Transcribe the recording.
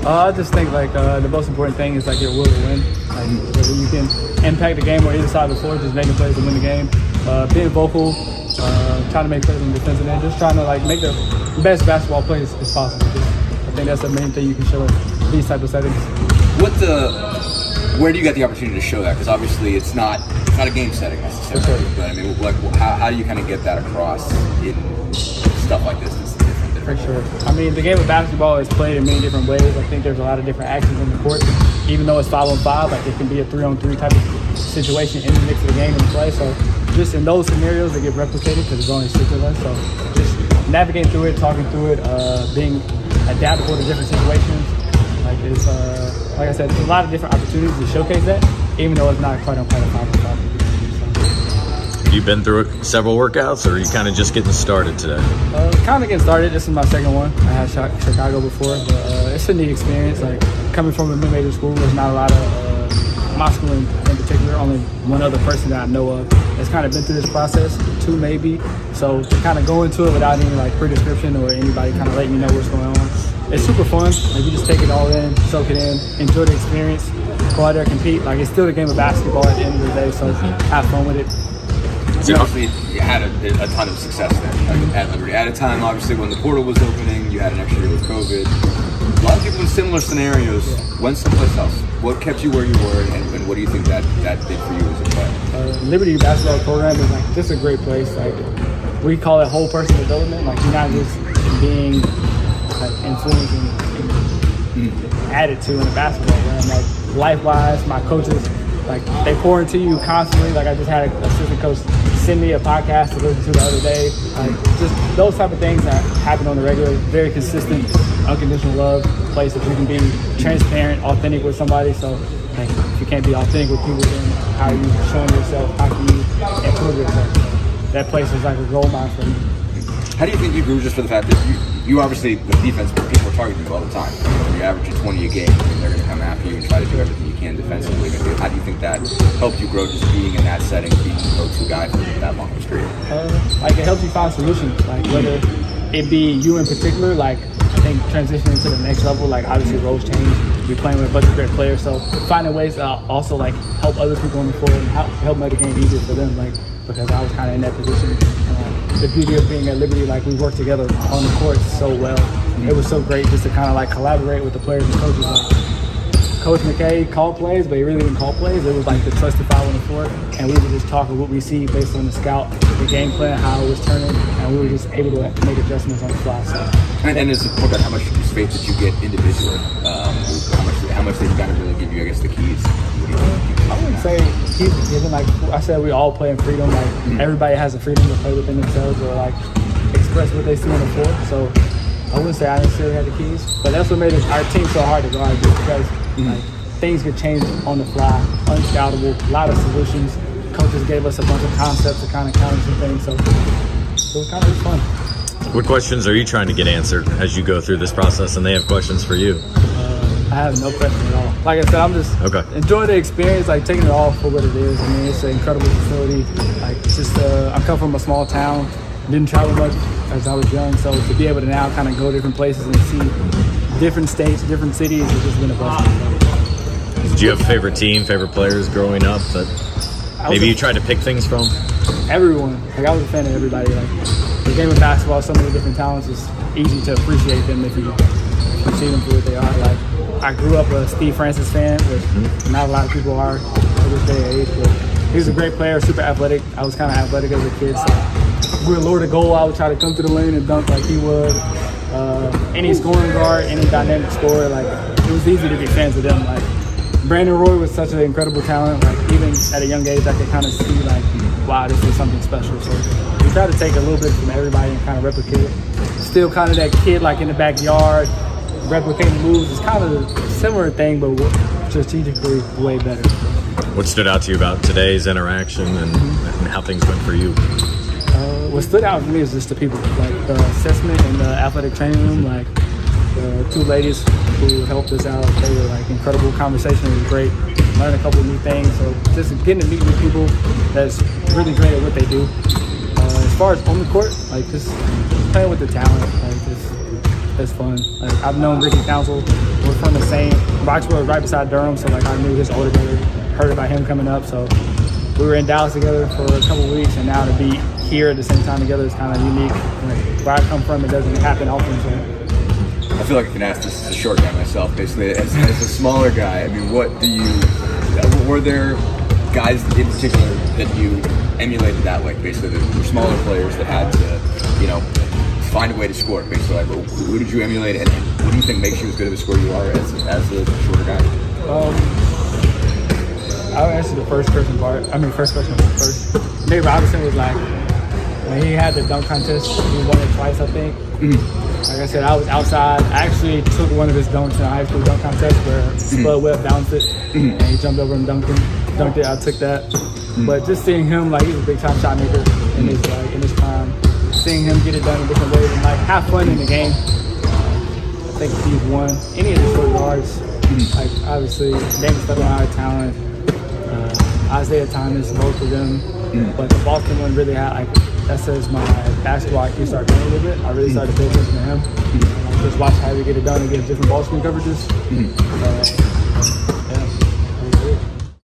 I just think like the most important thing is like your will to win. Like whether you can impact the game or either side of the floor, just making plays to win the game. Being vocal, trying to make plays in the defensive end, just trying to like make the best basketball plays as possible. I think that's the main thing you can show in these type of settings. Where do you get the opportunity to show that? Because obviously it's not a game setting necessarily. Sure. But I mean, like, how do you kind of get that across in stuff like this? That's different. For sure. I mean, the game of basketball is played in many different ways. I think there's a lot of different actions on the court. Even though it's 5-on-5, like it can be a 3-on-3 type of situation in the mix of the game and the play. So just in those scenarios, they get replicated because there's only 6 of us. So just navigating through it, talking through it, being adaptable to different situations. Like it's like I said, there's a lot of different opportunities to showcase that, even though it's not quite on 5-on-5. You've been through several workouts, or are you kind of just getting started today? Kind of getting started. This is my second one. I had Chicago before, but it's a neat experience. Like coming from a mid-major school, there's not a lot of my school in particular. Only one other person that I know of that's kind of been through this process, 2 maybe. So to kind of go into it without any like pre-description or anybody kind of letting you know what's going on, it's super fun. Like you just take it all in, soak it in, enjoy the experience, go out there, compete. Like it's still a game of basketball at the end of the day. So have fun with it. So obviously, you had a ton of success there at Liberty. At a time, obviously, when the portal was opening, you had an extra year with COVID. A lot of people in similar scenarios went someplace else. What kept you where you were, and what do you think that did for you as a player? Liberty basketball program is like just a great place. Like we call it whole person development. Like you're not just being like influenced and added to in a basketball program. Like life-wise, my coaches, like they pour into you constantly. Like I just had an assistant coach send me a podcast to listen to the other day. Like just those type of things that happen on the regular, very consistent, unconditional love, place that you can be transparent, authentic with somebody. So like if you can't be authentic with people, then how are you showing yourself? How can you improve yourself? That place is like a gold mine for me. How do you think you grew just for the fact that you obviously, with defense, people are targeting you all the time. You're averaging 20 a game, and they're going to come after you and try to do everything you can defensively. How do you think that helped you grow just being in that setting, being the go-to guy for that long period? Like it helps you find solutions. Like whether it be you in particular, like I think transitioning to the next level, like obviously roles change. You're playing with a bunch of great players, so finding ways to also like help other people on the floor and help make the game easier for them. Like because I was kind of in that position. The beauty of being at Liberty, like we worked together on the court so well. It was so great just to kind of like collaborate with the players and coaches. Like Coach McGhee called plays, but he really didn't call plays. It was like the trusted file on the floor, and we would just talk of what we see based on the scout, the game plan, how it was turning, and we were just able to make adjustments on the fly. So. And as a point, how much faith did you get individually? How much did you kind of really give you, I guess, the keys? I wouldn't say keys are given. Like I said, we all play in freedom. Like everybody has the freedom to play within themselves or like express what they see on the floor. So I wouldn't say I necessarily had the keys, but that's what made our team so hard to guard because like things could change on the fly, unscoutable, a lot of solutions. Coaches gave us a bunch of concepts to kind of counter some things, so it was kind of fun. What questions are you trying to get answered as you go through this process, and they have questions for you? I have no question at all. Like I said, I'm just enjoying the experience, like taking it all for what it is. I mean, it's an incredible facility. Like, it's just, I come from a small town, didn't travel much as I was young, so to be able to now kind of go different places and see different states, different cities, it's just been a blessing. Did you have a favorite team, favorite players growing up that maybe you tried to pick things from? Everyone. Like, I was a fan of everybody. Like, the game of basketball, so many different talents, it's easy to appreciate them if you see them for what they are. Like, I grew up a Steve Francis fan, which not a lot of people are at this day and age, but he was a great player, super athletic. I was kind of athletic as a kid, so we were lower to goal. I would try to come to the lane and dunk like he would. Any scoring guard, any dynamic scorer, like it was easy to be fans of them. Like Brandon Roy was such an incredible talent. Like even at a young age, I could kind of see like, wow, this is something special. So we try to take a little bit from everybody and kind of replicate it. Still kind of that kid like in the backyard, replicating moves. It's kind of a similar thing, but strategically way better. What stood out to you about today's interaction and how things went for you? What stood out for me is just the people, like the assessment and the athletic training room. Like the 2 ladies who helped us out, they were like incredible. Conversation was great. Learned a couple of new things. So just getting to meet new people that's really great at what they do. As far as on the court, like just playing with the talent, like just it's fun. Like, I've known Ricky Council. We're from the same. Roxborough is right beside Durham, so like I knew his older brother. Heard about him coming up, so we were in Dallas together for a couple of weeks, and now to be here at the same time together is kind of unique. Like, where I come from, it doesn't happen often. So I feel like I can ask this as a short guy myself, basically. As a smaller guy, I mean, were there guys in particular that you emulated that way? Basically, there were smaller players that had to, you know, find a way to score. Basically, like, who did you emulate, and what do you think makes you as good of a scorer you are as a shorter guy? I'll answer the first question first. Nate Robinson was like, when he had the dunk contest, he won it twice, I think. Like I said, I was outside. I actually took one of his dunks in a high school dunk contest where Spud Webb bounced it, and he jumped over and dunked it. I took that. But just seeing him, like, he's a big time shot maker in his time. Seeing him get it done in different ways and like have fun in the game. I think he's won any of the short guards. Like, obviously, Damon Federline, talent. Isaiah Thomas, both of them. But the Boston one really had, like, that says my basketball IQ started going a little bit. I really started to pay attention to him. Just watch how we get it done against different ball screen coverages.